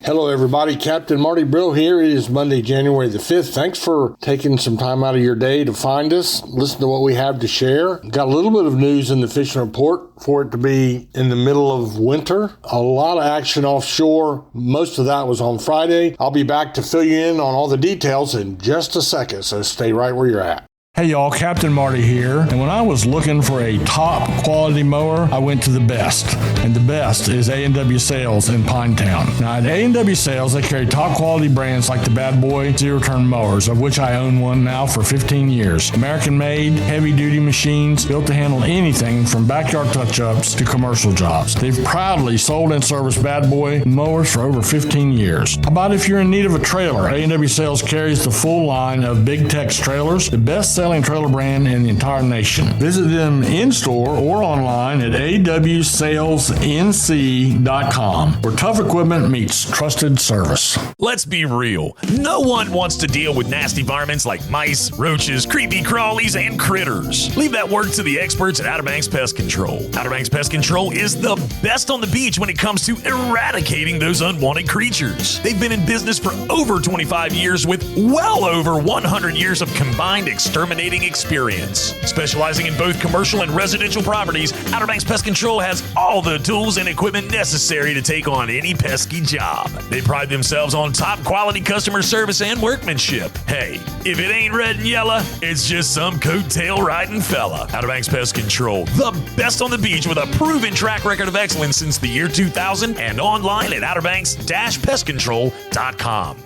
Hello everybody, Captain Marty Brill here. It is Monday, January the 5th. Thanks for taking some time out of your day to find us, listen to what we have to share. Got a little bit of news in the fishing report for it to be in the middle of winter. A lot of action offshore. Most of that was on Friday. I'll be back to fill you in on all the details in just a second, so stay right where you're at. Hey y'all, Captain Marty here. And when I was looking for a top quality mower, I went to the best. And the best is A&W Sales in Pinetown. Now at A&W Sales, they carry top quality brands like the Bad Boy zero-turn mowers, of which I own one now for 15 years. American-made, heavy-duty machines built to handle anything from backyard touch-ups to commercial jobs. They've proudly sold and serviced Bad Boy mowers for over 15 years. How about if you're in need of a trailer? A&W Sales carries the full line of Big Tex trailers, the best-selling trailer brand in the entire nation. Visit them in-store or online at awsalesnc.com, where tough equipment meets trusted service. Let's be real. No one wants to deal with nasty varmints like mice, roaches, creepy crawlies, and critters. Leave that work to the experts at Outer Banks Pest Control. Outer Banks Pest Control is the best on the beach when it comes to eradicating those unwanted creatures. They've been in business for over 25 years with well over 100 years of combined extermination experience. Specializing in both commercial and residential properties, Outer Banks Pest Control has all the tools and equipment necessary to take on any pesky job. They pride themselves on top quality customer service and workmanship. Hey, if it ain't red and yellow, it's just some coattail riding fella. Outer Banks Pest Control, the best on the beach with a proven track record of excellence since the year 2000 and online at outerbanks-pestcontrol.com.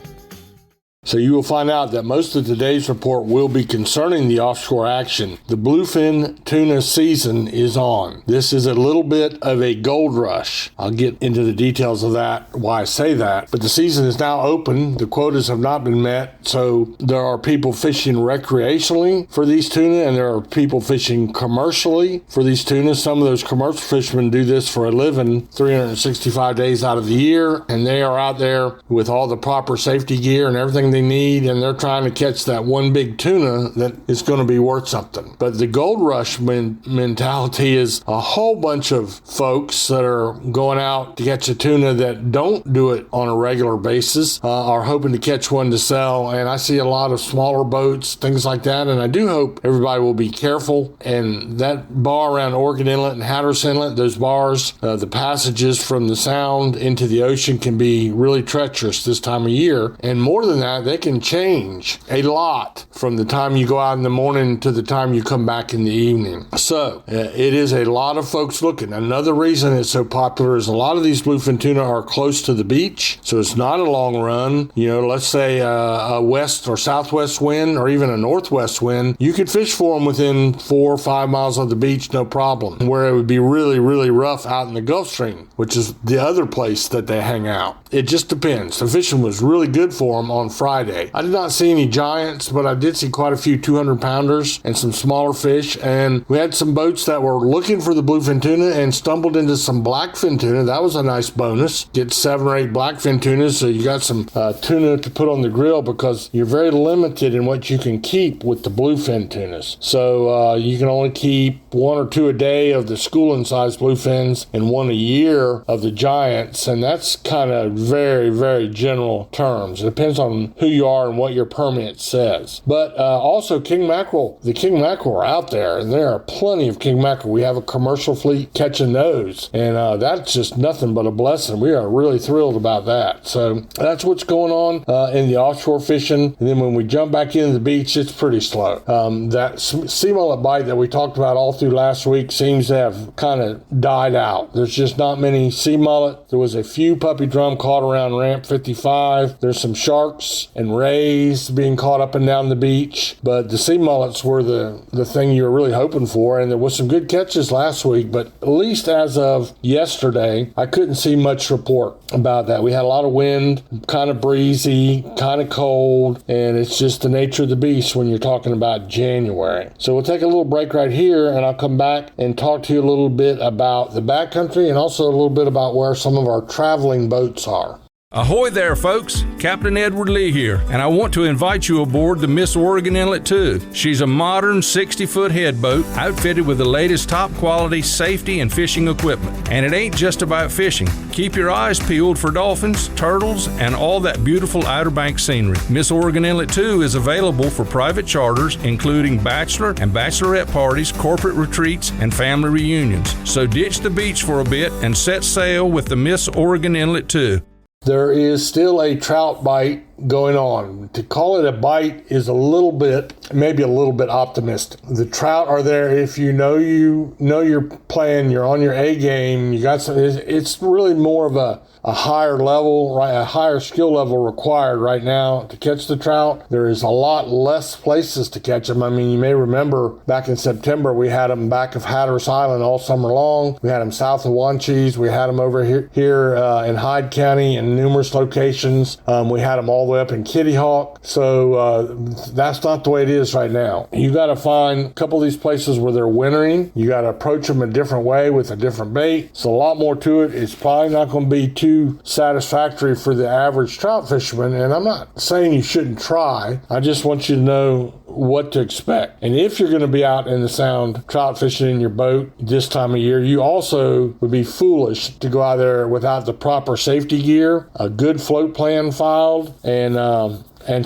So you will find out that most of today's report will be concerning the offshore action. The bluefin tuna season is on. This is a little bit of a gold rush. I'll get into the details of that, why I say that. But the season is now open. The quotas have not been met. So there are people fishing recreationally for these tuna, and there are people fishing commercially for these tuna. Some of those commercial fishermen do this for a living 365 days out of the year, and they are out there with all the proper safety gear and everything they need, and they're trying to catch that one big tuna that is going to be worth something. But the gold rush mentality is a whole bunch of folks that are going out to catch a tuna that don't do it on a regular basis, are hoping to catch one to sell. And I see a lot of smaller boats, things like that, and I do hope everybody will be careful. And that bar around Oregon Inlet and Hatteras Inlet, those bars, the passages from the Sound into the ocean can be really treacherous this time of year. And more than that, they can change a lot from the time you go out in the morning to the time you come back in the evening. So it is a lot of folks looking. Another reason it's so popular is a lot of these bluefin tuna are close to the beach, so it's not a long run. You know, let's say a west or southwest wind or even a northwest wind, you could fish for them within 4 or 5 miles of the beach, no problem. Where it would be really, really rough out in the Gulf Stream, which is the other place that they hang out. It just depends. The fishing was really good for them on Friday. I did not see any giants, but I did see quite a few 200-pounders and some smaller fish. And we had some boats that were looking for the bluefin tuna and stumbled into some blackfin tuna. That was a nice bonus. Get 7 or 8 blackfin tunas, so you got some tuna to put on the grill, because you're very limited in what you can keep with the bluefin tunas. So you can only keep 1 or 2 a day of the schooling-sized bluefins and 1 a year of the giants, and that's kind of very, very general terms. It depends on who you are and what your permit says. But also king mackerel, the king mackerel are out there, and there are plenty of king mackerel. We have a commercial fleet catching those, and that's just nothing but a blessing. We are really thrilled about that. So that's what's going on in the offshore fishing. And then when we jump back into the beach, it's pretty slow. That sea mullet bite that we talked about all through last week seems to have kind of died out. There's just not many sea mullet. There was a few puppy drum caught around Ramp 55. There's some sharks and rays being caught up and down the beach, but the sea mullets were the thing you were really hoping for, and there was some good catches last week, but at least as of yesterday, I couldn't see much report about that. We had a lot of wind, kind of breezy, kind of cold, and it's just the nature of the beast when you're talking about January. So we'll take a little break right here, and I'll come back and talk to you a little bit about the backcountry and also a little bit about where some of our traveling boats are. Ahoy there, folks. Captain Edward Lee here, and I want to invite you aboard the Miss Oregon Inlet 2. She's a modern 60-foot headboat outfitted with the latest top-quality safety and fishing equipment. And it ain't just about fishing. Keep your eyes peeled for dolphins, turtles, and all that beautiful Outer Banks scenery. Miss Oregon Inlet 2 is available for private charters, including bachelor and bachelorette parties, corporate retreats, and family reunions. So ditch the beach for a bit and set sail with the Miss Oregon Inlet 2. There is still a trout bite going on. To call it a bite is maybe a little bit optimistic. The trout are there. If you know you're playing, you're on your A game, you got some. It's really more of a higher level, right? A higher skill level required right now to catch the trout. There is a lot less places to catch them. I mean, you may remember back in September we had them back of Hatteras Island all summer long. We had them south of Wanchese. We had them over here in Hyde County in numerous locations. We had them all the way up in Kitty Hawk. So that's not the way it is right now. You got to find a couple of these places where they're wintering. You got to approach them a different way with a different bait. It's a lot more to it. It's probably not going to be too satisfactory for the average trout fisherman, and I'm not saying you shouldn't try. I just want you to know what to expect. And if you're going to be out in the Sound trout fishing in your boat this time of year, you also would be foolish to go out there without the proper safety gear, a good float plan filed, and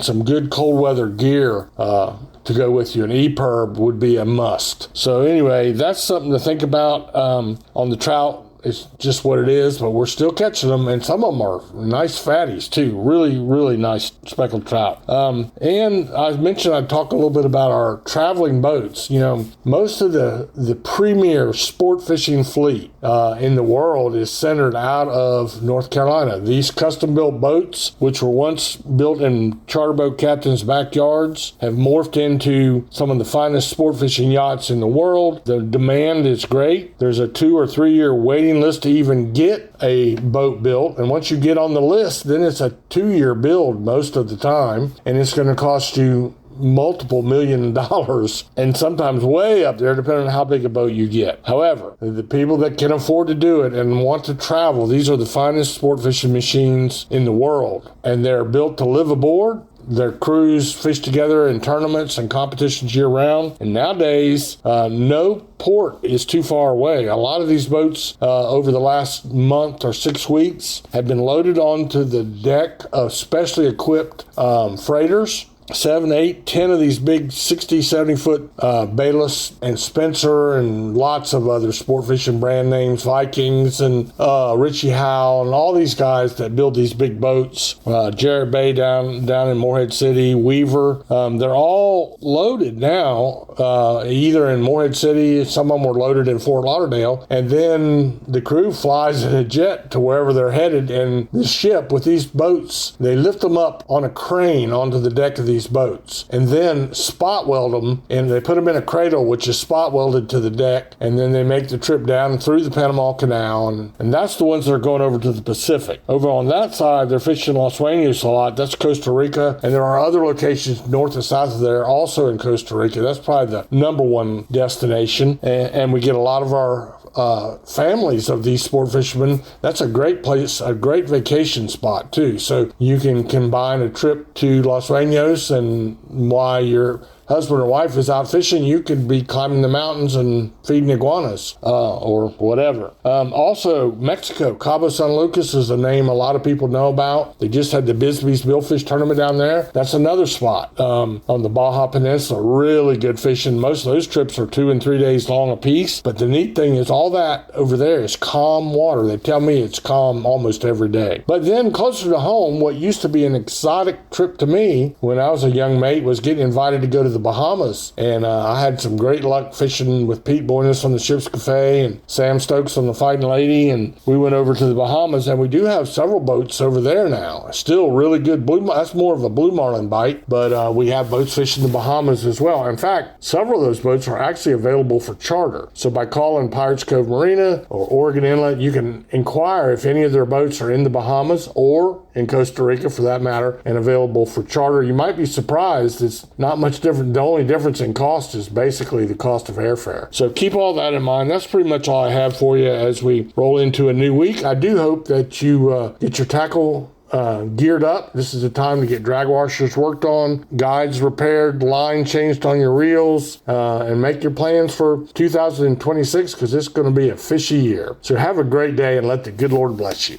some good cold weather gear to go with you. An EPIRB would be a must. So anyway, that's something to think about on the trout. It's just what it is, but we're still catching them, and some of them are nice fatties too. Really, really nice speckled trout. And I mentioned I'd talk a little bit about our traveling boats. You know, most of the premier sport fishing fleet in the world is centered out of North Carolina. These custom-built boats, which were once built in charter boat captains' backyards, have morphed into some of the finest sport fishing yachts in the world. The demand is great. There's a 2 or 3 year waiting list to even get a boat built, and once you get on the list, then it's a 2-year build most of the time, and it's going to cost you multiple $1 million and sometimes way up there depending on how big a boat you get. However, the people that can afford to do it and want to travel, these are the finest sport fishing machines in the world, and they're built to live aboard. Their crews fish together in tournaments and competitions year-round. And nowadays, no port is too far away. A lot of these boats over the last month or 6 weeks have been loaded onto the deck of specially equipped freighters. 7, 8, 10 of these big 60, 70-foot Bayless and Spencer and lots of other sport fishing brand names, Vikings and Richie Howe and all these guys that build these big boats. Jarrett Bay down in Morehead City, Weaver. They're all loaded now, either in Morehead City, some of them were loaded in Fort Lauderdale, and then the crew flies in a jet to wherever they're headed, and the ship with these boats, they lift them up on a crane onto the deck of these boats and then spot weld them, and they put them in a cradle which is spot welded to the deck, and then they make the trip down through the Panama Canal, and that's the ones that are going over to the Pacific. Over on that side, they're fishing Los Sueños a lot. That's Costa Rica, and there are other locations north and south of there also in Costa Rica. That's probably the number one destination, and we get a lot of our families of these sport fishermen. That's a great place, a great vacation spot too. So you can combine a trip to Los Sueños, and while your husband or wife is out fishing, you could be climbing the mountains and feeding iguanas or whatever. Also, Mexico, Cabo San Lucas is a name a lot of people know about. They just had the Bisbee's Billfish Tournament down there. That's another spot on the Baja Peninsula. Really good fishing. Most of those trips are 2 and 3 days long a piece. But the neat thing is all that over there is calm water. They tell me it's calm almost every day. But then closer to home, what used to be an exotic trip to me when I was a young mate was getting invited to go to the Bahamas, and I had some great luck fishing with Pete Boyness on the Ship's Cafe and Sam Stokes on the Fighting Lady, and we went over to the Bahamas, and we do have several boats over there now. Still really good that's more of a blue marlin bite, but we have boats fishing the Bahamas as well. In fact, several of those boats are actually available for charter. So by calling Pirates Cove Marina or Oregon Inlet, you can inquire if any of their boats are in the Bahamas or in Costa Rica for that matter, and available for charter. You might be surprised. It's not much different. The only difference in cost is basically the cost of airfare. So keep all that in mind. That's pretty much all I have for you as we roll into a new week. I do hope that you get your tackle geared up. This is the time to get drag washers worked on, guides repaired, line changed on your reels, and make your plans for 2026 because it's going to be a fishy year. So have a great day and let the good Lord bless you.